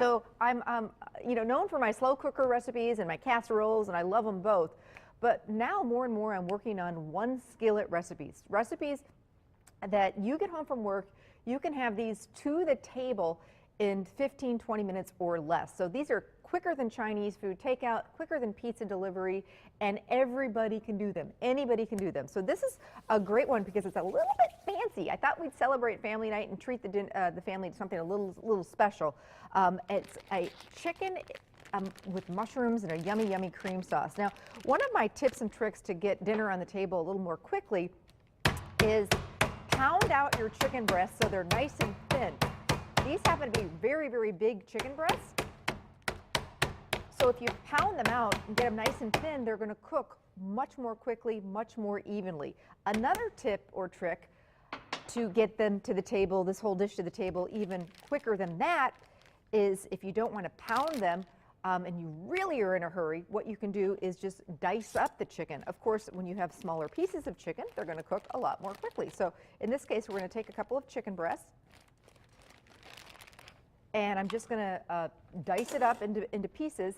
So I'm, known for my slow cooker recipes and my casseroles, and I love them both. But now more and more I'm working on one skillet recipes. Recipes that you get home from work, you can have these to the table in 15, 20 minutes or less. So these are quicker than Chinese food takeout, quicker than pizza delivery, and everybody can do them. Anybody can do them. So this is a great one because it's a little bit fancy. I thought we'd celebrate family night and treat the family to something a little special. It's a chicken with mushrooms and a yummy, yummy cream sauce. Now, one of my tips and tricks to get dinner on the table a little more quickly is pound out your chicken breasts so they're nice and thin. These happen to be very, very big chicken breasts. So if you pound them out and get them nice and thin, they're going to cook much more quickly, much more evenly. Another tip or trick to get them to the table, this whole dish to the table, even quicker than that, is if you don't want to pound them and you really are in a hurry, what you can do is just dice up the chicken. Of course, when you have smaller pieces of chicken, they're going to cook a lot more quickly. So in this case, we're going to take a couple of chicken breasts, and I'm just going to dice it up into pieces,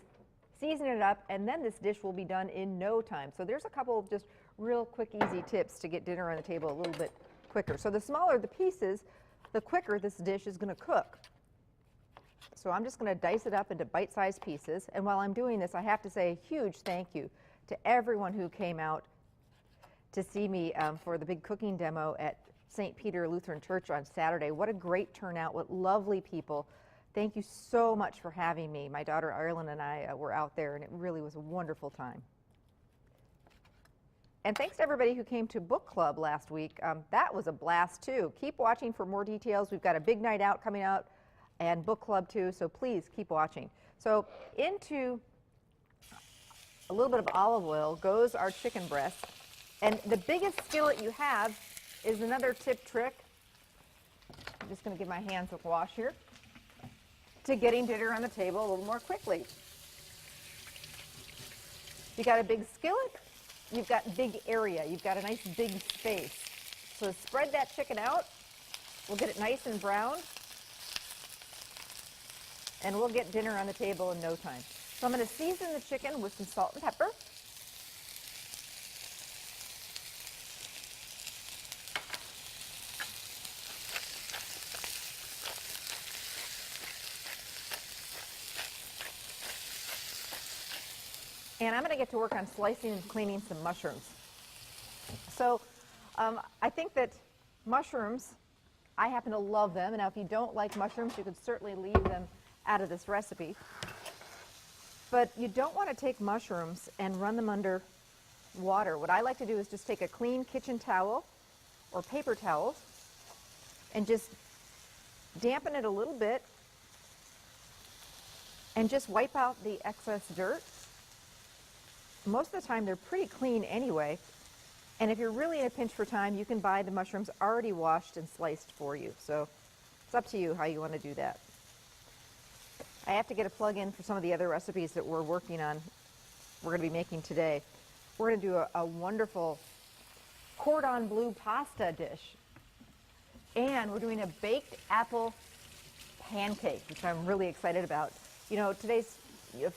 season it up, and then this dish will be done in no time. So there's a couple of just real quick, easy tips to get dinner on the table a little bit quicker. So the smaller the pieces, the quicker this dish is going to cook. So I'm just going to dice it up into bite-sized pieces. And while I'm doing this, I have to say a huge thank you to everyone who came out to see me for the big cooking demo at St. Peter Lutheran Church on Saturday. What a great turnout, what lovely people. Thank you so much for having me. My daughter Ireland and I were out there, and it really was a wonderful time. And thanks to everybody who came to book club last week. That was a blast too. Keep watching for more details. We've got a big night out coming out, and book club too, so please keep watching. So into a little bit of olive oil goes our chicken breast. And the biggest skillet you have is another tip trick. I'm just going to give my hands a wash here to getting dinner on the table a little more quickly. You got a big skillet, you've got big area, you've got a nice big space. So spread that chicken out, we'll get it nice and browned, and we'll get dinner on the table in no time. So I'm going to season the chicken with some salt and pepper. And I'm going to get to work on slicing and cleaning some mushrooms. So I think that mushrooms, I happen to love them. And now if you don't like mushrooms, you could certainly leave them out of this recipe. But you don't want to take mushrooms and run them under water. What I like to do is just take a clean kitchen towel or paper towels and just dampen it a little bit and just wipe out the excess dirt. Most of the time, they're pretty clean anyway. And if you're really in a pinch for time, you can buy the mushrooms already washed and sliced for you. So it's up to you how you want to do that. I have to get a plug-in for some of the other recipes that we're working on, we're going to be making today. We're going to do a wonderful cordon bleu pasta dish. And we're doing a baked apple pancake, which I'm really excited about. You know, today's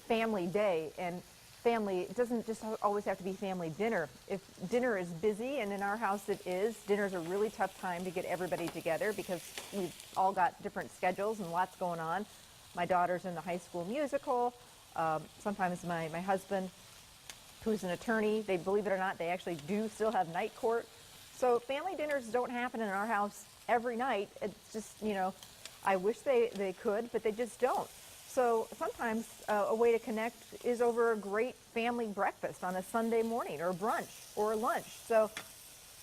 family day, and family, it doesn't just always have to be family dinner. If dinner is busy, and in our house it is, dinner's a really tough time to get everybody together because we've all got different schedules and lots going on. My daughter's in the high school musical. Sometimes my husband, who's an attorney, they, believe it or not, they actually do still have night court. So family dinners don't happen in our house every night. It's just, you know, I wish they could, but they just don't. So sometimes a way to connect is over a great family breakfast on a Sunday morning, or brunch, or lunch. So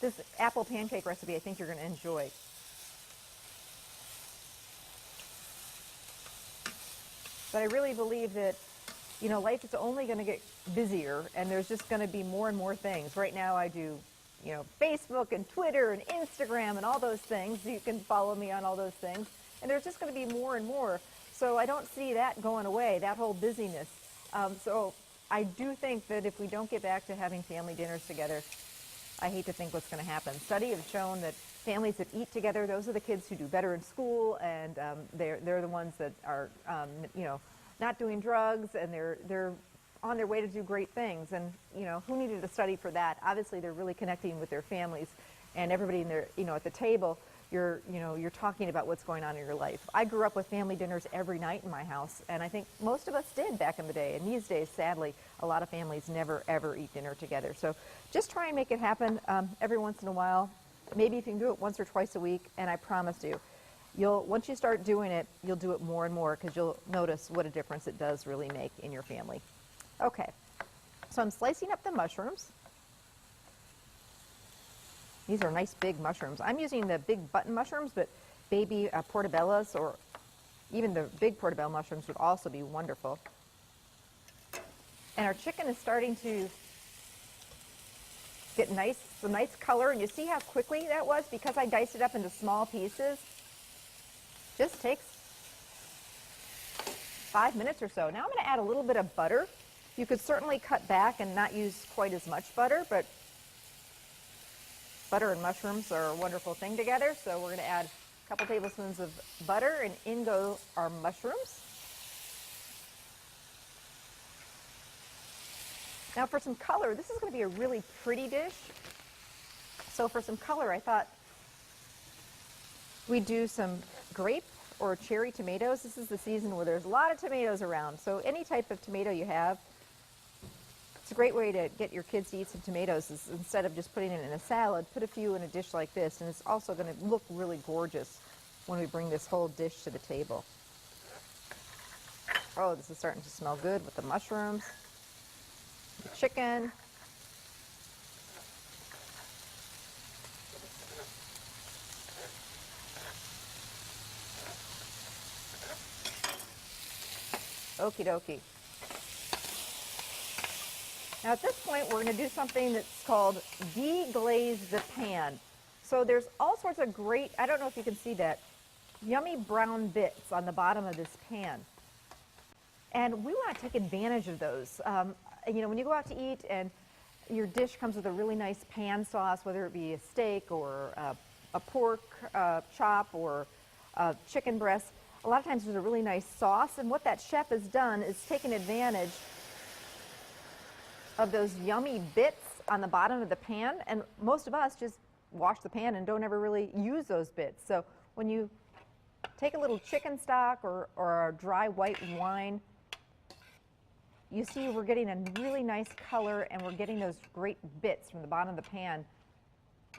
this apple pancake recipe I think you're going to enjoy. But I really believe that, you know, life is only going to get busier, and there's just going to be more and more things. Right now I do, you know, Facebook and Twitter and Instagram and all those things. You can follow me on all those things. And there's just going to be more and more. So I don't see that going away, that whole busyness. So I do think that if we don't get back to having family dinners together, I hate to think what's going to happen. Studies have shown that families that eat together, those are the kids who do better in school, and they're the ones that are, you know, not doing drugs, and they're on their way to do great things. And, you know, who needed to study for that? Obviously, they're really connecting with their families, and everybody in their, you know, at the table, you're talking about what's going on in your life. I grew up with family dinners every night in my house, and I think most of us did back in the day. And these days, sadly, a lot of families never, ever eat dinner together. So just try and make it happen every once in a while. Maybe if you can do it once or twice a week, and I promise you, once you start doing it, you'll do it more and more, because you'll notice what a difference it does really make in your family. Okay, so I'm slicing up the mushrooms. These are nice big mushrooms. I'm using the big button mushrooms, but baby portobellas or even the big portobello mushrooms would also be wonderful. And our chicken is starting to get some nice color, and you see how quickly that was because I diced it up into small pieces. Just takes 5 minutes or so. Now I'm going to add a little bit of butter. You could certainly cut back and not use quite as much butter, but butter and mushrooms are a wonderful thing together. So we're going to add a couple tablespoons of butter, and in go our mushrooms. Now for some color, this is going to be a really pretty dish. So for some color, I thought we'd do some grape or cherry tomatoes. This is the season where there's a lot of tomatoes around. So any type of tomato you have, it's a great way to get your kids to eat some tomatoes. Is instead of just putting it in a salad, put a few in a dish like this, and it's also going to look really gorgeous when we bring this whole dish to the table. Oh, this is starting to smell good with the mushrooms, the chicken. Okie dokie. Now at this point, we're going to do something that's called deglaze the pan. So there's all sorts of great, I don't know if you can see that, yummy brown bits on the bottom of this pan. And we want to take advantage of those. You know, when you go out to eat and your dish comes with a really nice pan sauce, whether it be a steak or a pork chop or chicken breast, a lot of times there's a really nice sauce. And what that chef has done is taken advantage of those yummy bits on the bottom of the pan, and most of us just wash the pan and don't ever really use those bits. So when you take a little chicken stock or a dry white wine, you see we're getting a really nice color, and we're getting those great bits from the bottom of the pan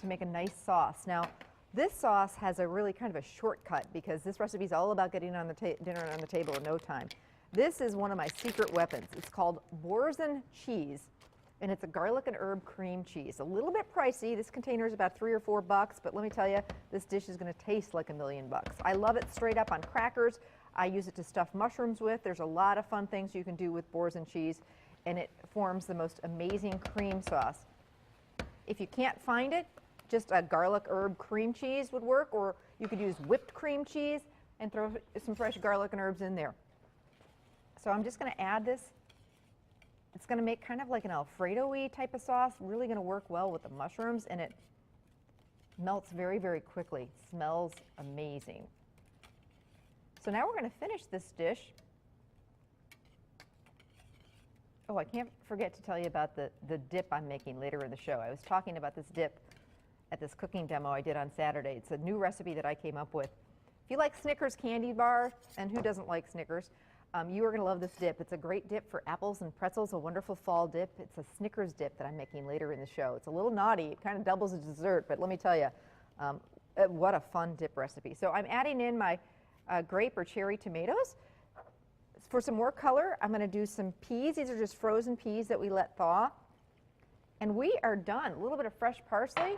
to make a nice sauce. Now, this sauce has a really kind of a shortcut because this recipe is all about getting on the dinner on the table in no time. This is one of my secret weapons. It's called Boursin cheese, and it's a garlic and herb cream cheese. A little bit pricey. This container is about $3 or $4, but let me tell you, this dish is going to taste like $1 million. I love it straight up on crackers. I use it to stuff mushrooms with. There's a lot of fun things you can do with Boursin cheese, and it forms the most amazing cream sauce. If you can't find it, just a garlic herb cream cheese would work, or you could use whipped cream cheese and throw some fresh garlic and herbs in there. So I'm just going to add this. It's going to make kind of like an Alfredo-y type of sauce, really going to work well with the mushrooms, and it melts very, very quickly. Smells amazing. So now we're going to finish this dish. Oh, I can't forget to tell you about the dip I'm making later in the show. I was talking about this dip at this cooking demo I did on Saturday. It's a new recipe that I came up with. If you like Snickers candy bar, and who doesn't like Snickers, you are going to love this dip. It's a great dip for apples and pretzels, a wonderful fall dip. It's a Snickers dip that I'm making later in the show. It's a little naughty. It kind of doubles as dessert, but let me tell you, what a fun dip recipe. So I'm adding in my grape or cherry tomatoes. For some more color, I'm going to do some peas. These are just frozen peas that we let thaw. And we are done. A little bit of fresh parsley.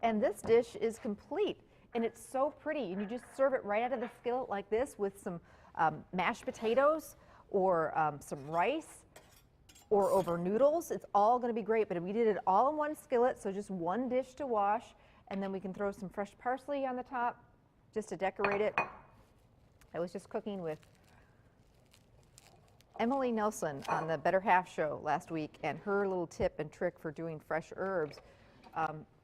And this dish is complete. And it's so pretty. And you just serve it right out of the skillet like this with some mashed potatoes or some rice or over noodles. It's all going to be great. But we did it all in one skillet, so just one dish to wash. And then we can throw some fresh parsley on the top just to decorate it. I was just cooking with Emily Nelson on the Better Half show last week, and her little tip and trick for doing fresh herbs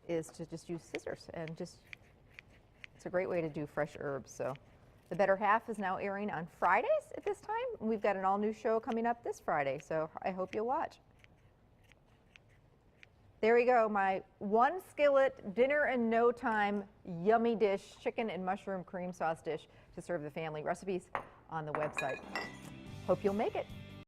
is to just use scissors and it's a great way to do fresh herbs. So The Better Half is now airing on Fridays at this time. We've got an all new show coming up this Friday, so I hope you'll watch. There you go, my one skillet dinner in no time yummy dish, chicken and mushroom cream sauce dish to serve the family. Recipes on the website. Hope you'll make it.